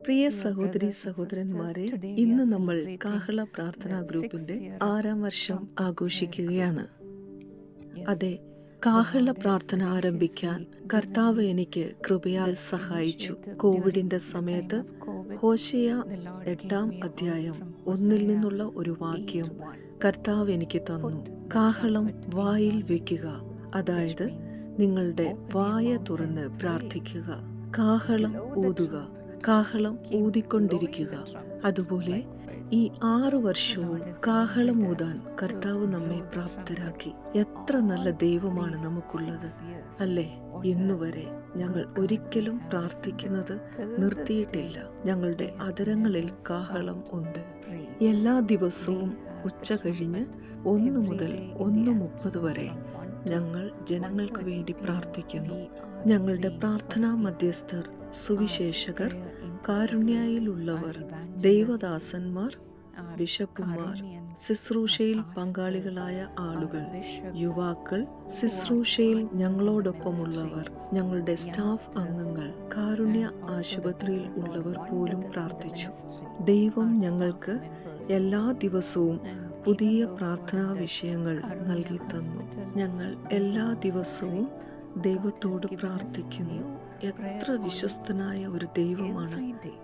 പ്രിയ സഹോദരി സഹോദരന്മാരെ, ഇന്ന് നമ്മൾ കാഹള പ്രാർത്ഥനാ ഗ്രൂപ്പിന്റെ 6ാം വർഷം ആഘോഷിക്കുകയാണ്. അതെ, കാഹള പ്രാർത്ഥന ആരംഭിക്കാൻ കർത്താവ് എനിക്ക് കൃപയാൽ സഹായിച്ചു. കോവിഡിന്റെ സമയത്ത് ഹോശേയ 8ാം അധ്യായം 1 നിന്നുള്ള ഒരു വാക്യം കർത്താവ് എനിക്ക് തന്നു. കാഹളം വായിൽ വെക്കുക, അതായത് നിങ്ങളുടെ വായ തുറന്ന് പ്രാർത്ഥിക്കുക. കാഹളം ഊതുക, കാഹളം ഊതിക്കൊണ്ടിരിക്കുക. അതുപോലെ ഈ 6 വർഷവും കാഹളം ഊതാൻ കർത്താവ് നമ്മെ പ്രാപ്തരാക്കി. എത്ര നല്ല ദൈവമാണ് നമുക്കുള്ളത്, അല്ലേ? ഇന്നുവരെ ഞങ്ങൾ ഒരിക്കലും പ്രാർത്ഥിക്കുന്നത് നിർത്തിയിട്ടില്ല. ഞങ്ങളുടെ അധരങ്ങളിൽ കാഹളം ഉണ്ട്. എല്ലാ ദിവസവും ഉച്ച കഴിഞ്ഞ് 1 മുതൽ 1:30 വരെ ഞങ്ങൾ ജനങ്ങൾക്ക് വേണ്ടി പ്രാർത്ഥിക്കുന്നു. ഞങ്ങളുടെ പ്രാർത്ഥനാ മധ്യസ്ഥർ, സുവിശേഷകർ, കാരുണ്യയിലുള്ളവർ, ദൈവദാസന്മാർ, ബിഷപ്പുമാർ, ശുശ്രൂഷയിൽ പങ്കാളികളായ ആളുകൾ, യുവാക്കൾ, ശുശ്രൂഷയിൽ ഞങ്ങളോടൊപ്പമുള്ളവർ, ഞങ്ങളുടെ സ്റ്റാഫ് അംഗങ്ങൾ, കാരുണ്യ ആശുപത്രിയിൽ ഉള്ളവർ പോലും പ്രാർത്ഥിച്ചു. ദൈവം ഞങ്ങൾക്ക് എല്ലാ ദിവസവും പുതിയ പ്രാർത്ഥനാ വിഷയങ്ങൾ നൽകി തന്നു. ഞങ്ങൾ എല്ലാ ദിവസവും ദൈവത്തോട് പ്രാർത്ഥിക്കുന്നു. എത്ര വിശ്വസ്തനായ ഒരു ദൈവമാണ്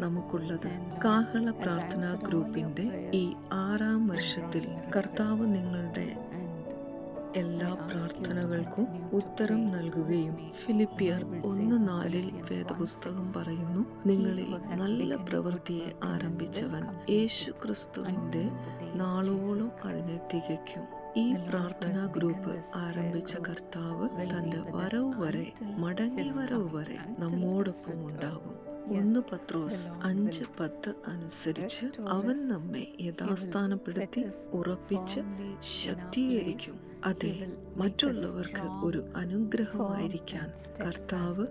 നമുക്കുള്ളത്. കാഹള പ്രാർത്ഥനാ ഗ്രൂപ്പിന്റെ ഈ 6ാം വർഷത്തിൽ കർത്താവ് നിങ്ങളുടെ എല്ലാ പ്രാർത്ഥനകൾക്കും ഉത്തരം നൽകുകയും ഫിലിപ്പിയർ 1:4 വേദപുസ്തകം പറയുന്നു, നിങ്ങളിൽ നല്ല പ്രവൃത്തിയെ ആരംഭിച്ചവൻ യേശു ക്രിസ്തുവിന്റെ നാളോളം അതിനെ തികയ്ക്കും. ഈ പ്രാർത്ഥനാ ഗ്രൂപ്പ് ആരംഭിച്ച കർത്താവ് തന്റെ വരവ് വരെ, മടങ്ങി വരവ് വരെ നമ്മോടൊപ്പം ഉണ്ടാകും. 1 പത്രോസ് 5:10 അനുസരിച്ച് അവൻ നമ്മെ യഥാസ്ഥാനപ്പെടുത്തി ഉറപ്പിച്ച് ശക്തീകരിക്കും. അതെ, മറ്റുള്ളവർക്ക് ഒരു അനുഗ്രഹമായിരിക്കാൻ കർത്താവ്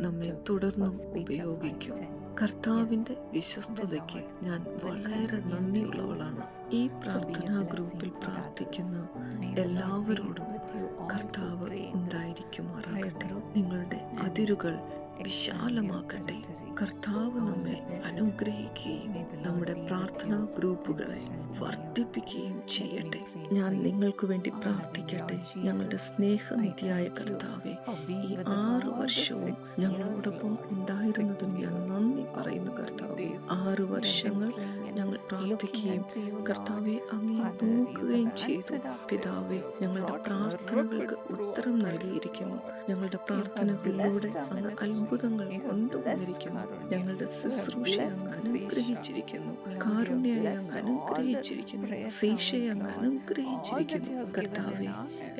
നമ്മെ തുടർന്നും ഉപയോഗിക്കും. കർത്താവിന്റെ വിശ്വസ്തതയ്ക്ക് ഞാൻ വളരെ നന്ദിയുള്ളവളാണ്. ഈ പ്രാർത്ഥനാ ഗ്രൂപ്പിൽ പ്രാർത്ഥിക്കുന്ന എല്ലാവരോടും കർത്താവ് ഉണ്ടായിരിക്കുമാറാകട്ടെ. നിങ്ങളുടെ അതിരുകൾ വിശാലമാക്കട്ടെ. കർത്താവ് നമ്മെ അനുഗ്രഹിക്കുകയും നമ്മുടെ പ്രാർത്ഥനാ ഗ്രൂപ്പുകളെ വർദ്ധിപ്പിക്കുകയും ചെയ്യട്ടെ. ഞാൻ നിങ്ങൾക്ക് വേണ്ടി പ്രാർത്ഥിക്കട്ടെ. ഞങ്ങളുടെ സ്നേഹനിധിയായ കർത്താവെ, ഈ 6 വർഷവും ഞങ്ങളോടൊപ്പം ഉണ്ടായിരുന്നതും ഞാൻ നന്ദി പറയുന്നു. കർത്താവെ, 6 വർഷങ്ങൾ ഞങ്ങൾ പ്രാർത്ഥിക്കുകയും കർത്താവെ അങ്ങേ നോക്കുകയും ചെയ്തു. പിതാവെ, ഞങ്ങളുടെ പ്രാർത്ഥനകൾക്ക് ഉത്തരം നൽകിയിരിക്കുന്നു. ഞങ്ങളുടെ പ്രാർത്ഥനകളിലൂടെ അങ്ങ് അത്ഭുതങ്ങൾ കൊണ്ടുവന്നിരിക്കുന്നു. ഞങ്ങളുടെ ശുശ്രൂഷ അങ്ങ് അനുഗ്രഹിച്ചിരിക്കുന്നു. കാരുണ്യയെ അങ്ങ് അനുഗ്രഹിച്ചിരിക്കുന്നു. ശേഷയെ അങ്ങ് അനുഗ്രഹിച്ചിരിക്കുന്നു. കർത്താവെ,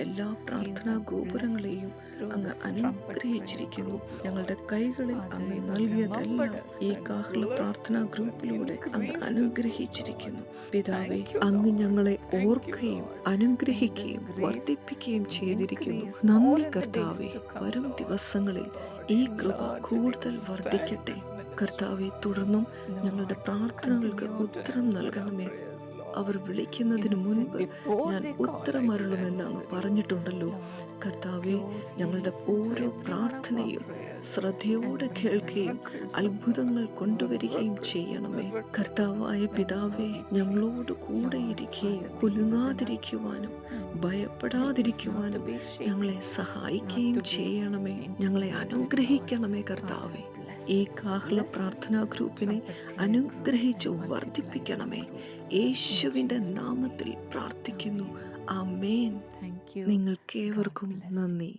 എല്ലാ പ്രാർത്ഥനാ ഗോപുരങ്ങളെയും അങ്ങ് അനുഗ്രഹിച്ചിരിക്കുന്നു. ഞങ്ങളുടെ കൈകളിൽ അങ്ങ് നൽകിയതെല്ലാം ഈ കാഹള പ്രാർത്ഥനാ ഗ്രൂപ്പിലൂടെ അങ്ങ് അനുഗ്രഹിച്ചിരിക്കുന്നു. പിതാവെ, അങ്ങ് ഞങ്ങളെ ഓർക്കുകയും അനുഗ്രഹിക്കുകയും വർദ്ധിപ്പിക്കുകയും ചെയ്തിരിക്കുന്നു. നന്ദി കർത്താവെ. വരും ദിവസങ്ങളിൽ ഈ കൃപ കൂടുതൽ വർദ്ധിക്കട്ടെ. കർത്താവെ, തുടർന്നും ഞങ്ങളുടെ പ്രാർത്ഥനകൾക്ക് ഉത്തരം നൽകണമേ. അവർ വിളിക്കുന്നതിന് മുൻപ് ഞാൻ ഉത്തരമരുളുമെന്ന് അങ്ങ് പറഞ്ഞിട്ടുണ്ടല്ലോ. കർത്താവെ, ഞങ്ങളുടെ ഓരോ പ്രാർത്ഥനയും ശ്രദ്ധയോടെ കേൾക്കുകയും അത്ഭുതങ്ങൾ കൊണ്ടുവരികയും ചെയ്യണമേ. കർത്താവായ പിതാവെ, ഞങ്ങളോട് കൂടെ ഇരിക്കുകയും കുലുങ്ങാതിരിക്കുവാനും ഭയപ്പെടാതിരിക്കുവാനും ഞങ്ങളെ സഹായിക്കുകയും ചെയ്യണമേ. ഞങ്ങളെ അനുഗ്രഹിക്കണമേ കർത്താവെ. ഈ കാഹള പ്രാർത്ഥനാ ഗ്രൂപ്പിനെ അനുഗ്രഹിച്ചു വർദ്ധിപ്പിക്കണമേ. യേശുവിന്റെ നാമത്തിൽ പ്രാർത്ഥിക്കുന്നു. ആമേൻ. നിങ്ങൾക്കേവർക്കും നന്ദി.